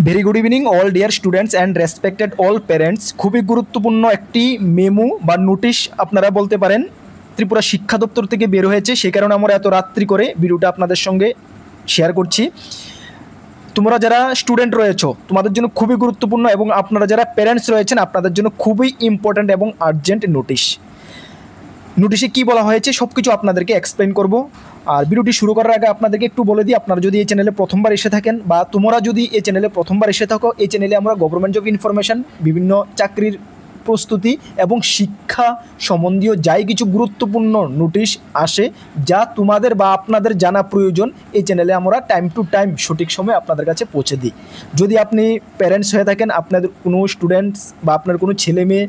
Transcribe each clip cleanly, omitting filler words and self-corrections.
Very good evening all dear students and respected all parents. খুবই গুরুত্বপূর্ণ একটি memo বা নোটিশ আপনারা বলতে পারেন ত্রিপুরা শিক্ষা দপ্তর থেকে বের হয়েছে। সেই কারণে আমরা এত রাত্রি করে ভিডিওটা আপনাদের সঙ্গে শেয়ার করছি। তোমরা যারা স্টুডেন্ট রয়েছো তোমাদের জন্য খুবই গুরুত্বপূর্ণ, এবং আপনারা যারা প্যারেন্টস রয়েছেন আপনাদের জন্য খুবই ইম্পর্ট্যান্ট এবং আর্জেন্ট নোটিশে কি বলা হয়েছে সব কিছু আপনাদেরকে এক্সপ্লেন করব। আর ভিডিওটি শুরু করার আগে আপনাদেরকে একটু বলে দিই, আপনারা যদি এই চ্যানেলে প্রথমবার এসে থাকেন বা তোমরা যদি এই চ্যানেলে প্রথমবার এসে থাকো, এই চ্যানেলে আমরা গভর্নমেন্ট জব ইনফরমেশন, বিভিন্ন চাকরির প্রস্তুতি এবং শিক্ষা সম্বন্ধীয় যাই কিছু গুরুত্বপূর্ণ নোটিশ আসে যা তোমাদের বা আপনাদের জানা প্রয়োজন, এই চ্যানেলে আমরা টাইম টু টাইম সঠিক সময়ে আপনাদের কাছে পৌঁছে দিই। যদি আপনি প্যারেন্টস হয়ে থাকেন, আপনাদের কোনো স্টুডেন্টস বা আপনার কোনো ছেলে মেয়ে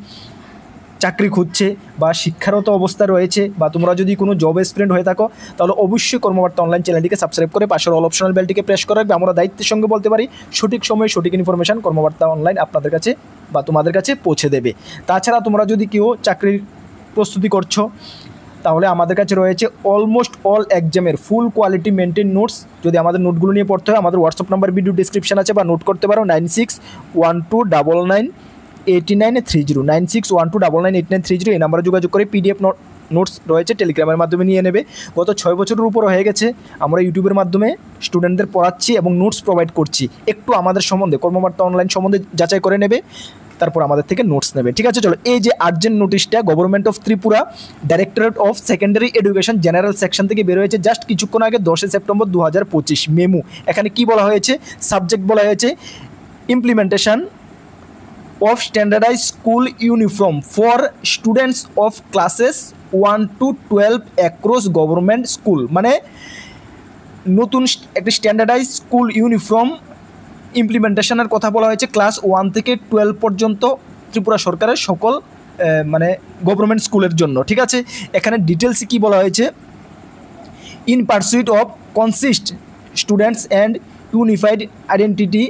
চাকরি খুঁজছে বা শিক্ষারত অবস্থা রয়েছে, বা তোমরা যদি কোনো জব এসপিরেন্ট হয়ে থাকো, তাহলে অবশ্যই কর্মবার্তা অনলাইন চ্যানেলটিকে সাবস্ক্রাইব করে পাশের অল অপশনাল বেলটিকে প্রেস করে রাখবে। আমরা দায়িত্বের সঙ্গে বলতে পারি সঠিক সময়ে সঠিক ইনফরমেশন কর্মবার্তা অনলাইন আপনাদের কাছে বা তোমাদের কাছে পৌঁছে দেবে। তাছাড়া তোমরা যদি কেউ চাকরির প্রস্তুতি করছো, তাহলে আমাদের কাছে রয়েছে অলমোস্ট অল এক্সামের ফুল কোয়ালিটি মেনটেন নোটস। যদি আমাদের নোটগুলো নিয়ে পড়তে হয়, আমাদের হোয়াটসঅ্যাপ নাম্বার ভিডিও ডিসক্রিপশন আছে, বা নোট করতে পারো 9612998930 9612998930 এই নাম্বারে যোগাযোগ করে পিডিএফ নোটস রয়েছে টেলিগ্রামের মাধ্যমে নিয়ে নেবে। গত 6 বছরের উপর হয়ে গেছে আমরা ইউটিউবের মাধ্যমে স্টুডেন্টদের পড়াচ্ছি এবং নোটস প্রোভাইড করছি। একটু আমাদের সম্বন্ধে কর্মবার্তা অনলাইন সম্বন্ধে যাচাই করে নেবে, তারপর আমাদের থেকে নোটস নেবে। ঠিক আছে, চলো এই যে আর্জেন্ট নোটিশটা government of Tripura directorate of secondary education general section থেকে বের হয়েছে জাস্ট কিছুক্ষণ আগে 10 সেপ্টেম্বর 2025 মেমু। এখানে কি বলা হয়েছে? সাবজেক্ট বলা হয়েছে implementation of standardized school uniform for students of classes 1 to 12 across government school। মানে নতুন একটি স্ট্যান্ডার্ডাইজ স্কুল ইউনিফর্ম ইমপ্লিমেন্টেশনের কথা বলা হয়েছে ক্লাস 1 থেকে 12 পর্যন্ত ত্রিপুরা সরকারের সকল মানে গভর্নমেন্ট স্কুলের জন্য। ঠিক আছে, এখানে ডিটেলসে কি বলা হয়েছে? In pursuit of consist students and unified identity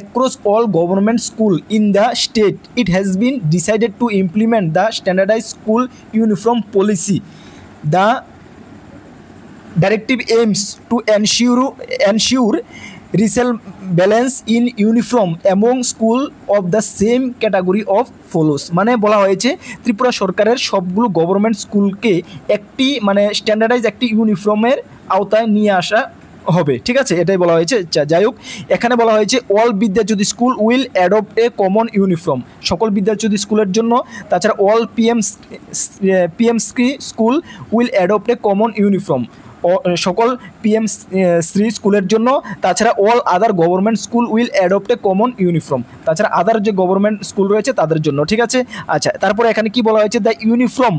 across all government school in the state, it has been decided to implement the standardized school uniform policy. The directive aims to ensure racial balance in uniform among school of the same category of follows। মানে বলা হয়েছে ত্রিপুরা সরকারের সবগুলো government স্কুলকে একটি মানে standardise একটি ইউনিফর্মের আওতায় নিয়ে আসা হবে। ঠিক আছে, এটাই বলা হয়েছে। যাই হোক, এখানে বলা হয়েছে all Vidyajyoti school will adopt a common uniform, সকল বিদ্যাজ্যোতি স্কুলের জন্য। তাছাড়া all PM school will adopt a common uniform, সকল পিএম শ্রী স্কুলের জন্য। তাছাড়া all other government school will adopt a common uniform, তাছাড়া আদার যে গভর্নমেন্ট স্কুল রয়েছে তাদের জন্য। ঠিক আছে, আচ্ছা, তারপরে এখানে কি বলা হয়েছে? The uniform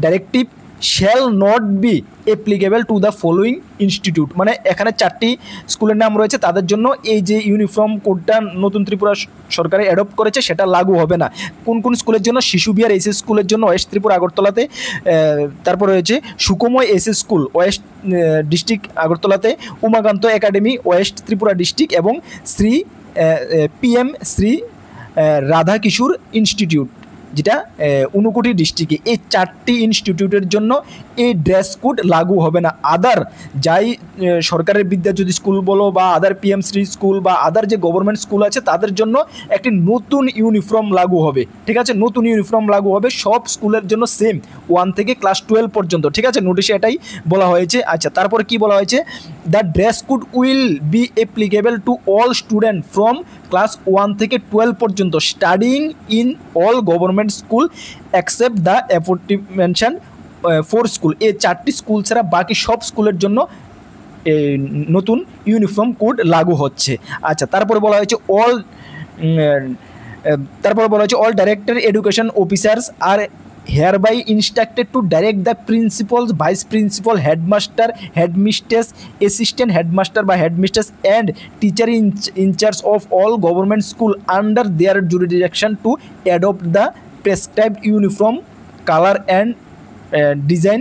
directive shall not be applicable to the following institute. মানে এখানে 4টি স্কুলের নাম রয়েছে, তাদের জন্য এই যে ইউনিফর্ম কোডটা নতুন ত্রিপুরা সরকারে অ্যাডপ্ট করেছে সেটা লাগু হবে না। কোন কোন স্কুলের জন্য? শিশু বিহার এসএস স্কুলের জন্য ওয়েস্ট ত্রিপুরা আগরতলাতে, তারপর রয়েছে Sukhamoy SS school west district আগরতলাতে, Umakanta academy west Tripura district, এবং পিএম শ্রী রাধা কিশোর ইনস্টিটিউট যেটা ঊনকোটি ডিস্ট্রিক্টে। এই 4টি ইনস্টিটিউটের জন্য এই ড্রেস কোড লাগু হবে না। আদার যাই সরকারের বিদ্যাজ্যোতি স্কুল বলো বা আদার পিএম শ্রী স্কুল বা আদার যে গভর্নমেন্ট স্কুল আছে তাদের জন্য একটি নতুন ইউনিফর্ম লাগু হবে। ঠিক আছে, নতুন ইউনিফর্ম লাগু হবে সব স্কুলের জন্য সেম 1 থেকে ক্লাস 12 পর্যন্ত। ঠিক আছে, নোটিশে এটাই বলা হয়েছে। আচ্ছা, তারপরে কি বলা হয়েছে? The dress code will be applicable to all student from class 1 থেকে 12 পর্যন্ত studying in all government school except the aforementioned 4 school. এই 4টি স্কুল ছাড়া বাকি সব স্কুলের জন্য নতুন ইউনিফর্ম কোড লাগু হচ্ছে। আচ্ছা, তারপরে বলা হয়েছে অল ডাইরেক্টর এডুকেশন অফিসার্স আর hereby instructed to direct the principals, vice principal, headmaster, headmistress, assistant headmaster by headmistress and teacher in charge of all government school under their jurisdiction to adopt the prescribed uniform color and design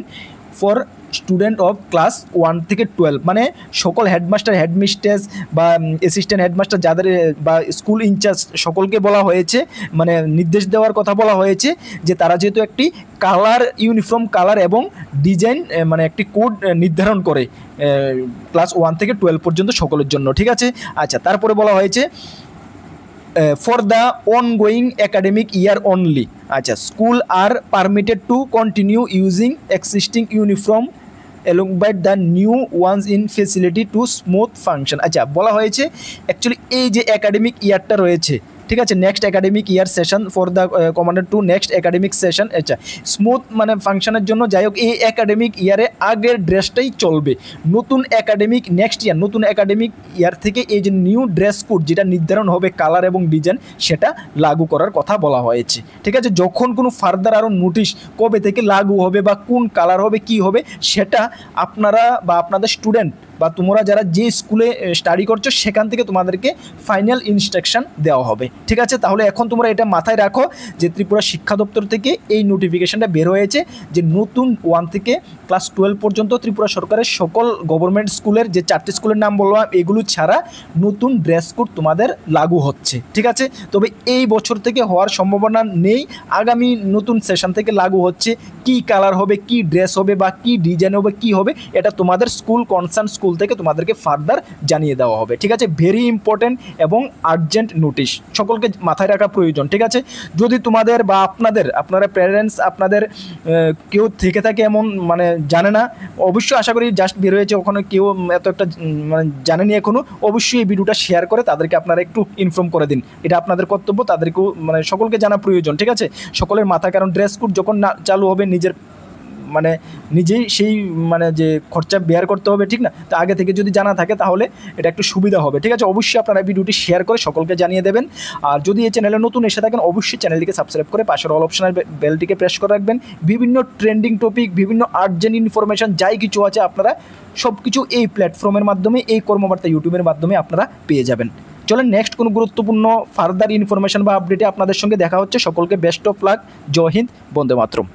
for student of class 1 থেকে 12। মানে সকল headmaster, headmistress বা assistant headmaster যাদের বা school in charge সকলকে বলা হয়েছে, মানে নির্দেশ দেওয়ার কথা বলা হয়েছে যে তারা যেহেতু একটি কালার ইউনিফর্ম কালার এবং ডিজাইন মানে একটি কোড নির্ধারণ করে ক্লাস 1 থেকে 12 পর্যন্ত সকলের জন্য। ঠিক আছে, আচ্ছা, তারপরে বলা হয়েছে for the ongoing academic year only. আচ্ছা, school are permitted to continue using existing uniform alongside the new ones in facility to smooth function. আচ্ছা, বলা হয়েছে অ্যাকচুয়ালি এই যে একাডেমিক ইয়ারটা রয়েছে, ঠিক আছে, next academic year session for the commander to next academic session. আচ্ছা, স্মুথ মানে ফাংশনের জন্য যাই হোক এই একাডেমিক ইয়ারে আগের ড্রেসটাই চলবে। নতুন একাডেমিক নেক্সট ইয়ার নতুন একাডেমিক ইয়ার থেকে এই যে নিউ ড্রেস কোড যেটা নির্ধারণ হবে কালার এবং ডিজাইন সেটা লাগু করার কথা বলা হয়েছে। ঠিক আছে, যখন কোনো ফার্দার আরও নোটিশ কবে থেকে লাগু হবে বা কোন কালার হবে কি হবে সেটা আপনারা বা আপনাদের স্টুডেন্ট বা তোমরা যারা যে স্কুলে স্টাডি করছো সেখান থেকে তোমাদেরকে ফাইনাল ইনস্ট্রাকশন দেওয়া হবে। ঠিক আছে, তাহলে এখন তোমরা এটা মাথায় রাখো যে ত্রিপুরা শিক্ষা দপ্তর থেকে এই নোটিফিকেশনটা বের হয়েছে যে নতুন 1 থেকে ক্লাস 12 পর্যন্ত ত্রিপুরা সরকারের সকল গভর্নমেন্ট স্কুলের যে 4টি স্কুলের নাম বললাম এগুলো ছাড়া নতুন ড্রেস কোড তোমাদের লাগু হচ্ছে। ঠিক আছে, তবে এই বছর থেকে হওয়ার সম্ভাবনা নেই, আগামী নতুন সেশন থেকে লাগু হচ্ছে। কি কালার হবে, কি ড্রেস হবে বা কি ডিজাইন হবে, কি হবে এটা তোমাদের স্কুল কনসার্ন স্কুল থেকে তোমাদেরকে ফার্দার জানিয়ে দেওয়া হবে। ঠিক আছে, ভেরি ইম্পর্টেন্ট এবং আর্জেন্ট নোটিশ, সকলকে মাথায় রাখা প্রয়োজন। ঠিক আছে, যদি তোমাদের বা আপনারা প্যারেন্টস আপনাদের কেউ থেকে থাকে এমন মানে জানে না, অবশ্যই আশা করি জাস্ট বের হয়েছে ওখানে কেউ এত একটা মানে জানেনি এখনও, অবশ্যই এই ভিডিওটা শেয়ার করে তাদেরকে আপনারা একটু ইনফর্ম করে দিন, এটা আপনাদের কর্তব্য, তাদেরকেও মানে সকলকে জানা প্রয়োজন। ঠিক আছে, সকলের মাথায়, কারণ ড্রেস কোড যখন না চালু হবে নিজেই সেই মানে যে খরচা বেয়ার করতে হবে, ঠিক না? তো আগে থেকে যদি জানা থাকে তাহলে এটা একটু সুবিধা হবে। ঠিক আছে, অবশ্যই আপনারা ভিডিওটি শেয়ার করে সকলকে জানিয়ে দেবেন। আর যদি এই চ্যানেলে নতুন এসে থাকেন অবশ্যই চ্যানেলটিকে সাবস্ক্রাইব করে পাশের অল অপশনের বেলটিকে প্রেস করে রাখবেন। বিভিন্ন ট্রেন্ডিং টপিক, বিভিন্ন আর্জেন্ট ইনফরমেশন যাই কিছু আছে আপনারা সব কিছু এই প্ল্যাটফর্মের মাধ্যমে, এই কর্মবার্তা ইউটিউবের মাধ্যমে আপনারা পেয়ে যাবেন। চলেন নেক্সট কোনো গুরুত্বপূর্ণ ফার্দার ইনফরমেশন বা আপডেটে আপনাদের সঙ্গে দেখা হচ্ছে। সকলকে বেস্ট অফ লাক, জয় হিন্দ, বন্দে মাতরম।